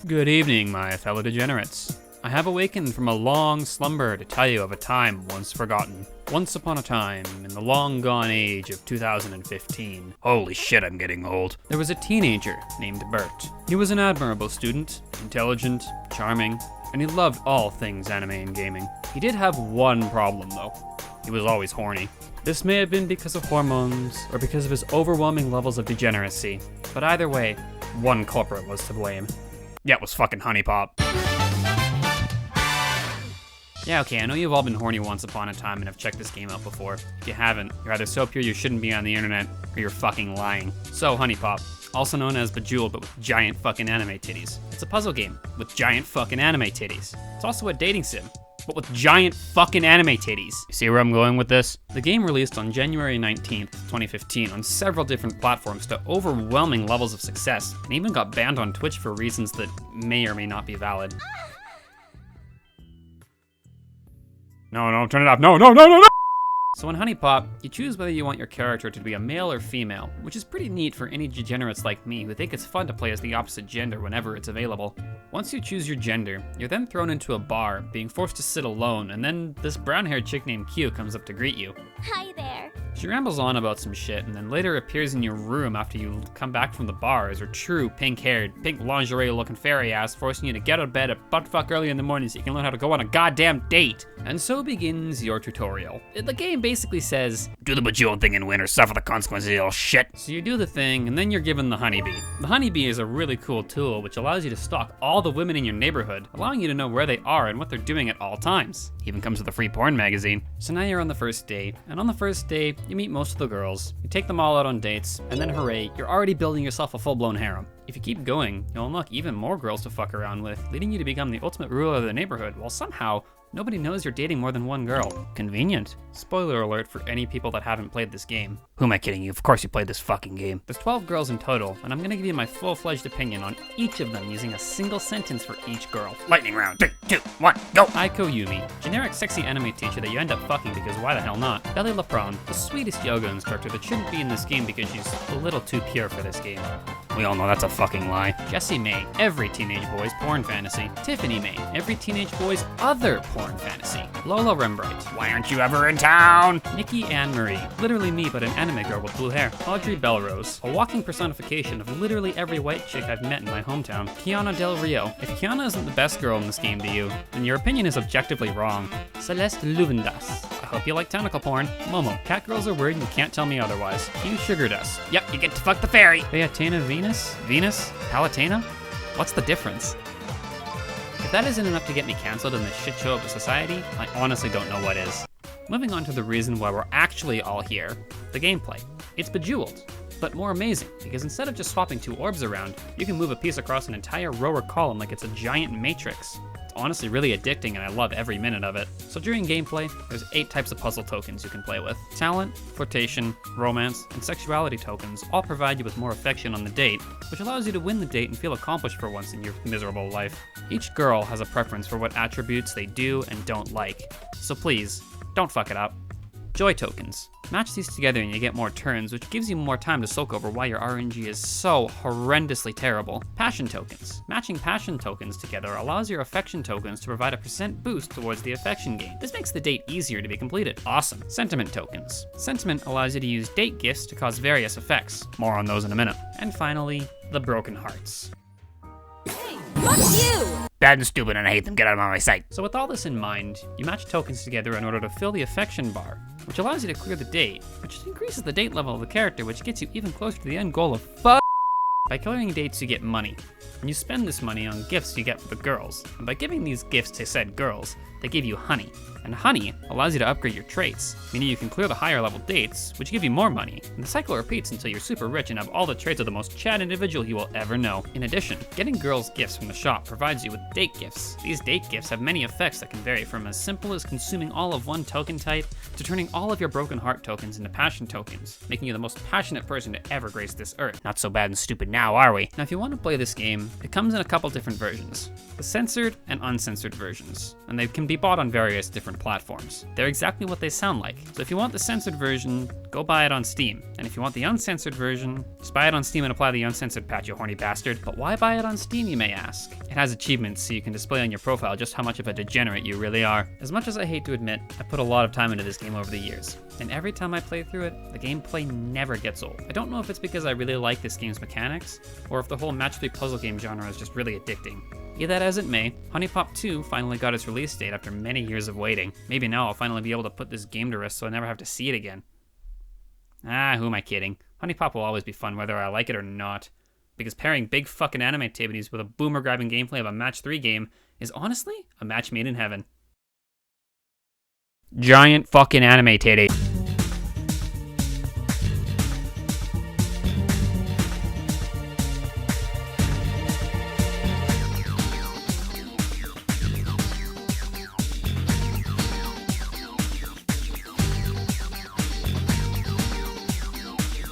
Good evening, my fellow degenerates. I have awakened from a long slumber to tell you of a time once forgotten. Once upon a time, in the long gone age of 2015. Holy shit, I'm getting old. There was a teenager named Bert. He was an admirable student, intelligent, charming, and he loved all things anime and gaming. He did have one problem though. He was always horny. This may have been because of hormones, or because of his overwhelming levels of degeneracy, but either way, one culprit was to blame. Yeah, it was fucking Huniepop. Yeah, okay, I know you've all been horny once upon a time and have checked this game out before. If you haven't, you're either so pure you shouldn't be on the internet, or you're fucking lying. So, Huniepop, also known as Bejeweled but with giant fucking anime titties. It's a puzzle game with giant fucking anime titties. It's also a dating sim, but with giant fucking anime titties. You see where I'm going with this? The game released on January 19th, 2015 on several different platforms to overwhelming levels of success, and even got banned on Twitch for reasons that may or may not be valid. No, turn it off. No. So in Huniepop, you choose whether you want your character to be a male or female, which is pretty neat for any degenerates like me who think it's fun to play as the opposite gender whenever it's available. Once you choose your gender, you're then thrown into a bar, being forced to sit alone, and then this brown-haired chick named Q comes up to greet you. Hi there. She rambles on about some shit and then later appears in your room after you come back from the bar as her true pink-haired, pink lingerie-looking fairy ass, forcing you to get out of bed at buttfuck early in the morning so you can learn how to go on a goddamn date. And so begins your tutorial. The game basically says, do the Bejeweled thing and win or suffer the consequences of your shit. So you do the thing and then you're given the honeybee. The honeybee is a really cool tool which allows you to stalk all the women in your neighborhood, allowing you to know where they are and what they're doing at all times. Even comes with a free porn magazine. So now you're on the first date, and on the first day, you meet most of the girls, you take them all out on dates, and then hooray, you're already building yourself a full-blown harem. If you keep going, you'll unlock even more girls to fuck around with, leading you to become the ultimate ruler of the neighborhood, while somehow, nobody knows you're dating more than one girl. Convenient. Spoiler alert for any people that haven't played this game. Who am I kidding you? Of course you played this fucking game. There's 12 girls in total, and I'm gonna give you my full-fledged opinion on each of them using a single sentence for each girl. Lightning round. 3, 2, 1, go! Aiko Yumi, generic sexy anime teacher that you end up fucking because why the hell not? Belly LaPron, the sweetest yoga instructor that shouldn't be in this game because she's a little too pure for this game. We all know that's a fucking lie. Jessie May, every teenage boy's porn fantasy. Tiffany May, every teenage boy's other porn fantasy. Lola Rembrandt, why aren't you ever in town? Nikki Ann Marie, literally me but an anime girl with blue hair. Audrey Belrose, a walking personification of literally every white chick I've met in my hometown. Kiana Del Rio, if Kiana isn't the best girl in this game to you, then your opinion is objectively wrong. Celeste Luvendas, I hope you like tentacle porn. Momo, cat girls are weird and you can't tell me otherwise. Hugh Sugar Dust, yep, you get to fuck the fairy. Beatana Venus? Palatana? What's the difference? If that isn't enough to get me cancelled in this shit show of a society, I honestly don't know what is. Moving on to the reason why we're actually all here, the gameplay. It's Bejeweled, but more amazing, because instead of just swapping two orbs around, you can move a piece across an entire row or column like it's a giant matrix. It's honestly really addicting and I love every minute of it. So during gameplay, there's 8 types of puzzle tokens you can play with. Talent, flirtation, romance, and sexuality tokens all provide you with more affection on the date, which allows you to win the date and feel accomplished for once in your miserable life. Each girl has a preference for what attributes they do and don't like, so please, don't fuck it up. Joy tokens. Match these together and you get more turns, which gives you more time to soak over why your RNG is so horrendously terrible. Passion tokens. Matching passion tokens together allows your affection tokens to provide a % boost towards the affection gain. This makes the date easier to be completed. Awesome. Sentiment tokens. Sentiment allows you to use date gifts to cause various effects. More on those in a minute. And finally, the broken hearts. Fuck you! Bad and stupid and I hate them, get out of my sight. So with all this in mind, you match tokens together in order to fill the affection bar, which allows you to clear the date, which increases the date level of the character, which gets you even closer to the end goal of fuck. By clearing dates, you get money, and you spend this money on gifts you get for the girls, and by giving these gifts to said girls, they give you honey. And honey allows you to upgrade your traits, meaning you can clear the higher level dates, which give you more money, and the cycle repeats until you're super rich and have all the traits of the most Chad individual you will ever know. In addition, getting girls gifts from the shop provides you with date gifts. These date gifts have many effects that can vary from as simple as consuming all of one token type, to turning all of your broken heart tokens into passion tokens, making you the most passionate person to ever grace this earth. Not so bad and stupid now. now, are we? Now, if you want to play this game, it comes in a couple different versions. The censored and uncensored versions, and they can be bought on various different platforms. They're exactly what they sound like. So if you want the censored version, go buy it on Steam. And if you want the uncensored version, just buy it on Steam and apply the uncensored patch, you horny bastard. But why buy it on Steam, you may ask? It has achievements, so you can display on your profile just how much of a degenerate you really are. As much as I hate to admit, I put a lot of time into this game over the years. And every time I play through it, the gameplay never gets old. I don't know if it's because I really like this game's mechanics, or if the whole match 3 puzzle game genre is just really addicting. Be that as it may, Huniepop 2 finally got its release date after many years of waiting. Maybe now I'll finally be able to put this game to rest so I never have to see it again. Ah, who am I kidding? Huniepop will always be fun whether I like it or not. Because pairing big fucking anime titties with a boomer-grabbing gameplay of a match 3 game is honestly a match made in heaven. Giant fucking anime titty.